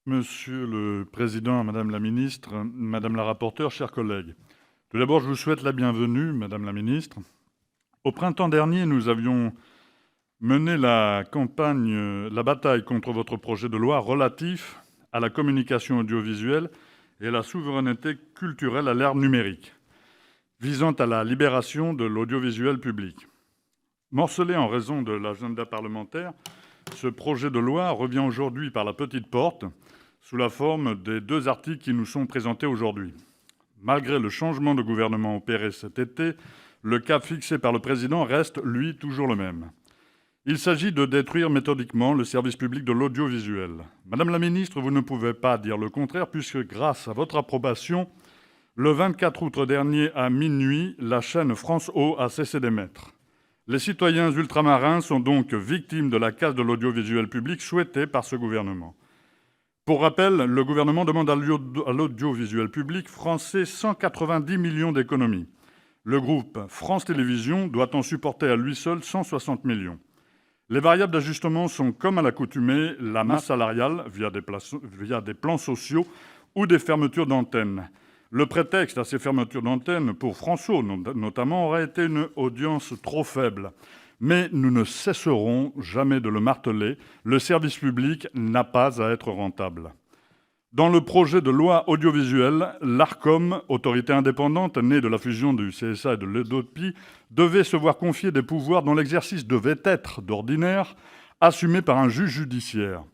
Monsieur le président, madame la ministre, madame la rapporteure, chers collègues. Tout d'abord, je vous souhaite la bienvenue, madame la ministre. Au printemps dernier, nous avions mené la bataille contre votre projet de loi relatif à la communication audiovisuelle et à la souveraineté culturelle à l'ère numérique, visant à la libération de l'audiovisuel public. Morcelé en raison de l'agenda parlementaire, ce projet de loi revient aujourd'hui par la petite porte, sous la forme des 2 articles qui nous sont présentés aujourd'hui. Malgré le changement de gouvernement opéré cet été, le cap fixé par le président reste, lui, toujours le même. Il s'agit de détruire méthodiquement le service public de l'audiovisuel. Madame la ministre, vous ne pouvez pas dire le contraire, puisque grâce à votre approbation, le 24 août dernier à minuit, la chaîne France O a cessé d'émettre. Les citoyens ultramarins sont donc victimes de la casse de l'audiovisuel public souhaitée par ce gouvernement. Pour rappel, le gouvernement demande à l'audiovisuel public français 190 millions d'économies. Le groupe France Télévisions doit en supporter à lui seul 160 millions. Les variables d'ajustement sont, comme à l'accoutumée, la masse salariale via des plans sociaux ou des fermetures d'antennes. Le prétexte à ces fermetures d'antennes, pour François notamment, aurait été une audience trop faible. Mais nous ne cesserons jamais de le marteler, le service public n'a pas à être rentable. Dans le projet de loi audiovisuelle, l'Arcom, autorité indépendante née de la fusion du CSA et de l'EDOPI, devait se voir confier des pouvoirs dont l'exercice devait être, d'ordinaire, assumé par un juge judiciaire.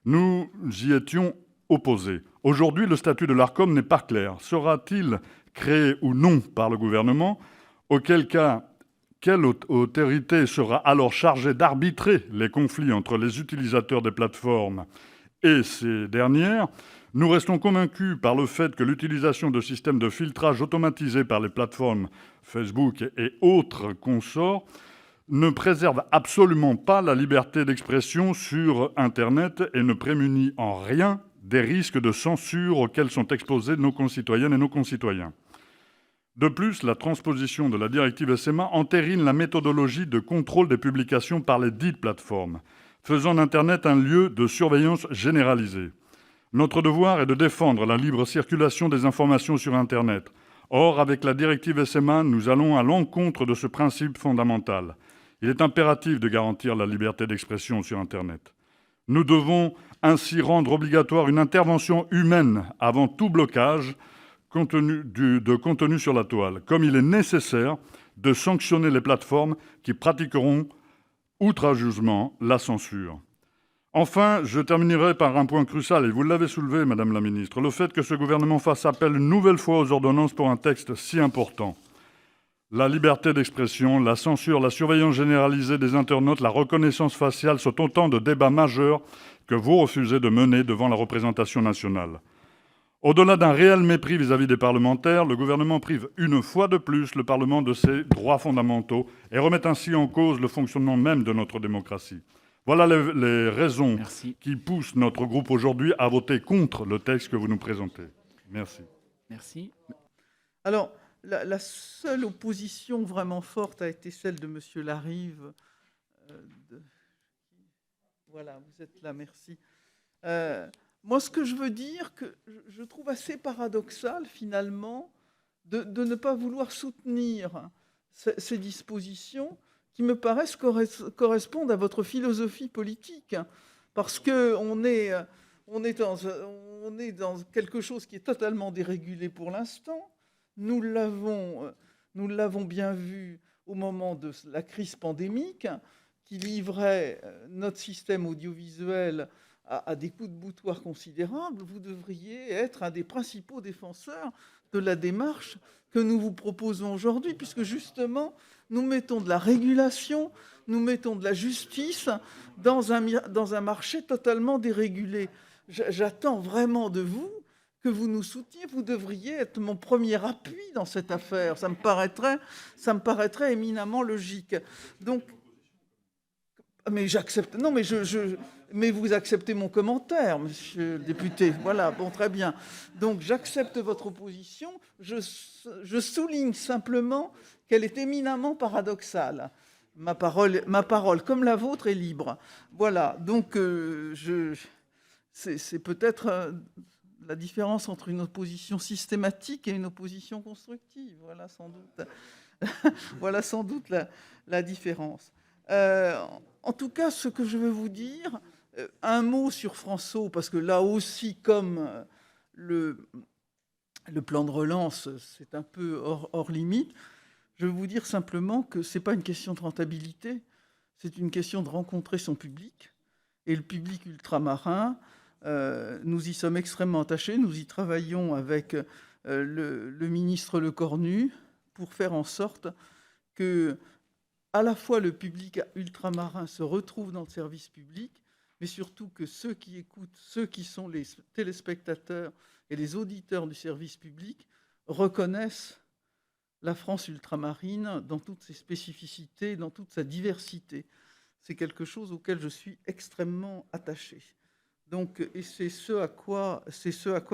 Nous y étions opposés. Aujourd'hui, le statut de l'Arcom n'est pas clair. Sera-t-il créé ou non par le gouvernement ? Auquel cas, quelle autorité sera alors chargée d'arbitrer les conflits entre les utilisateurs des plateformes et ces dernières ? Nous restons convaincus par le fait que l'utilisation de systèmes de filtrage automatisés par les plateformes Facebook et autres consorts ne préserve absolument pas la liberté d'expression sur Internet et ne prémunit en rien des risques de censure auxquels sont exposés nos concitoyennes et nos concitoyens. De plus, la transposition de la directive SMA entérine la méthodologie de contrôle des publications par les dites plateformes, faisant d'Internet un lieu de surveillance généralisée. Notre devoir est de défendre la libre circulation des informations sur Internet. Or, avec la directive SMA, nous allons à l'encontre de ce principe fondamental. Il est impératif de garantir la liberté d'expression sur Internet. Nous devons ainsi rendre obligatoire une intervention humaine avant tout blocage de contenu sur la toile, comme il est nécessaire de sanctionner les plateformes qui pratiqueront outrageusement la censure. Enfin, je terminerai par un point crucial, et vous l'avez soulevé, Madame la Ministre, le fait que ce gouvernement fasse appel une nouvelle fois aux ordonnances pour un texte si important. La liberté d'expression, la censure, la surveillance généralisée des internautes, la reconnaissance faciale sont autant de débats majeurs que vous refusez de mener devant la représentation nationale. Au-delà d'un réel mépris vis-à-vis des parlementaires, le gouvernement prive une fois de plus le Parlement de ses droits fondamentaux et remet ainsi en cause le fonctionnement même de notre démocratie. Voilà les raisons qui poussent notre groupe aujourd'hui à voter contre le texte que vous nous présentez. Merci. Merci. Alors, la seule opposition vraiment forte a été celle de M. Larive. Voilà, vous êtes là, merci. Moi, ce que je veux dire, que je trouve assez paradoxal, finalement, de ne pas vouloir soutenir ces dispositions qui me paraissent correspondre à votre philosophie politique. Parce qu'on est dans quelque chose qui est totalement dérégulé pour l'instant. Nous l'avons bien vu au moment de la crise pandémique, qui livrait notre système audiovisuel à des coups de boutoir considérables. Vous devriez être un des principaux défenseurs de la démarche que nous vous proposons aujourd'hui, puisque justement, nous mettons de la régulation, nous mettons de la justice dans un marché totalement dérégulé. J'attends vraiment de vous que vous nous souteniez. Vous devriez être mon premier appui dans cette affaire. Ça me paraîtrait éminemment logique. Donc, mais j'accepte. Non, mais vous acceptez mon commentaire, monsieur le député. Voilà, bon, très bien. Donc, j'accepte votre opposition. Je souligne simplement qu'elle est éminemment paradoxale. Ma parole, comme la vôtre, est libre. Voilà, donc c'est peut-être la différence entre une opposition systématique et une opposition constructive. Voilà sans doute, voilà sans doute la différence. En tout cas, ce que je veux vous dire, un mot sur François, parce que là aussi, comme le plan de relance, c'est un peu hors limite. Je veux vous dire simplement que ce n'est pas une question de rentabilité, c'est une question de rencontrer son public. Et le public ultramarin, nous y sommes extrêmement attachés. Nous y travaillons avec le ministre Lecornu pour faire en sorte que, à la fois, le public ultramarin se retrouve dans le service public, mais surtout que ceux qui écoutent, ceux qui sont les téléspectateurs et les auditeurs du service public reconnaissent la France ultramarine dans toutes ses spécificités, dans toute sa diversité. C'est quelque chose auquel je suis extrêmement attaché. Donc, et c'est ce à quoi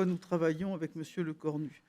nous travaillons avec Monsieur Lecornu.